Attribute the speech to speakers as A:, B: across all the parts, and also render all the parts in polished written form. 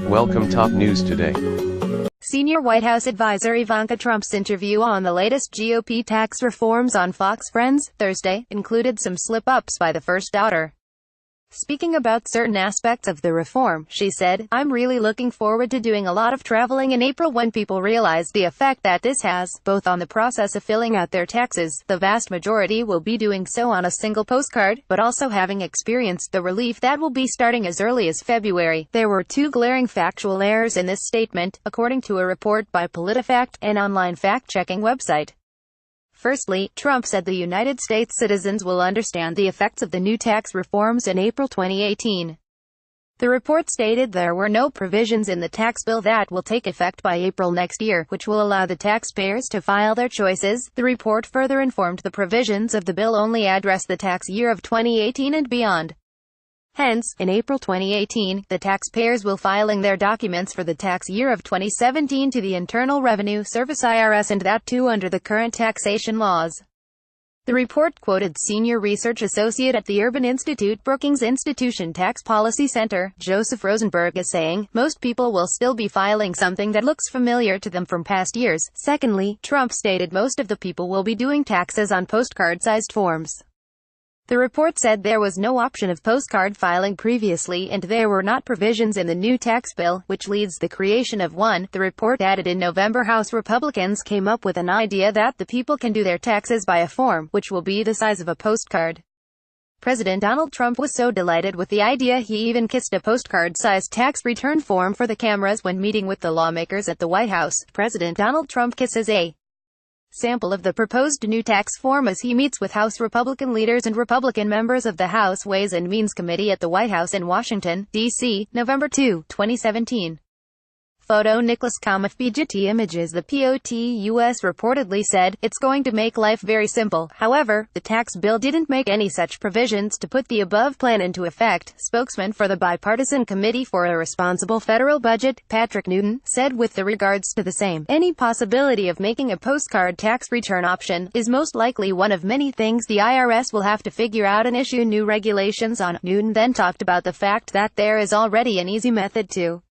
A: Welcome top news today.
B: Senior White House advisor Ivanka Trump's interview on the latest GOP tax reforms on Fox Friends, Thursday, included some slip-ups by the first daughter. Speaking about certain aspects of the reform, she said, "I'm really looking forward to doing a lot of traveling in April when people realize the effect that this has, both on the process of filling out their taxes. The vast majority will be doing so on a single postcard, but also having experienced the relief that will be starting as early as February." There were two glaring factual errors in this statement, according to a report by PolitiFact, an online fact-checking website. Firstly, Trump said the United States citizens will understand the effects of the new tax reforms in April 2018. The report stated there were no provisions in the tax bill that will take effect by April next year, which will allow the taxpayers to file their choices. The report further informed the provisions of the bill only address the tax year of 2018 and beyond. Hence, in April 2018, the taxpayers will filing their documents for the tax year of 2017 to the Internal Revenue Service (IRS), and that too under the current taxation laws. The report quoted senior research associate at the Urban Institute Brookings Institution Tax Policy Center, Joseph Rosenberg, as saying, "Most people will still be filing something that looks familiar to them from past years." Secondly, Trump stated most of the people will be doing taxes on postcard-sized forms. The report said there was no option of postcard filing previously, and there were not provisions in the new tax bill, which leads the creation of one. The report added in November House Republicans came up with an idea that the people can do their taxes by a form, which will be the size of a postcard. President Donald Trump was so delighted with the idea he even kissed a postcard-sized tax return form for the cameras when meeting with the lawmakers at the White House. President Donald Trump kisses a sample of the proposed new tax form as he meets with House Republican leaders and Republican members of the House Ways and Means Committee at the White House in Washington, D.C., November 2, 2017. Photo Nicholas Cometh BGT Images. The POTUS reportedly said, "It's going to make life very simple." However, the tax bill didn't make any such provisions to put the above plan into effect. Spokesman for the Bipartisan Committee for a Responsible Federal Budget, Patrick Newton, said with regards to the same, "Any possibility of making a postcard tax return option is most likely one of many things the IRS will have to figure out and issue new regulations on." Newton then talked about the fact that there is already an easy method to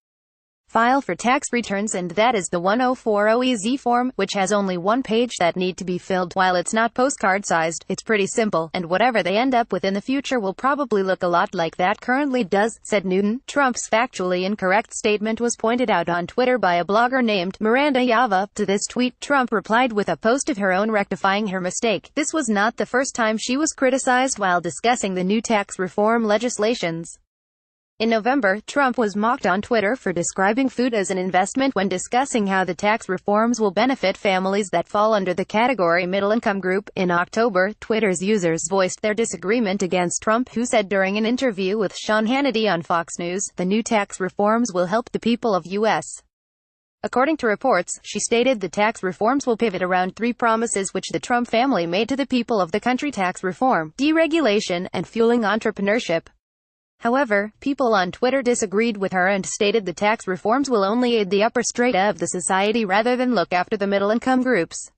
B: file for tax returns, and that is the 1040EZ form, which has only one page that need to be filled. While it's not postcard sized, it's pretty simple, and whatever they end up with in the future will probably look a lot like that currently does, said Newton. Trump's factually incorrect statement was pointed out on Twitter by a blogger named Miranda Yava. To this tweet, Trump replied with a post of her own rectifying her mistake. This was not the first time she was criticized while discussing the new tax reform legislations. In November, Trump was mocked on Twitter for describing food as an investment when discussing how the tax reforms will benefit families that fall under the category middle-income group. In October, Twitter's users voiced their disagreement against Trump, who said during an interview with Sean Hannity on Fox News, the new tax reforms will help the people of U.S. According to reports, she stated the tax reforms will pivot around three promises which the Trump family made to the people of the country: tax reform, deregulation, and fueling entrepreneurship. However, people on Twitter disagreed with her and stated the tax reforms will only aid the upper strata of the society rather than look after the middle-income groups.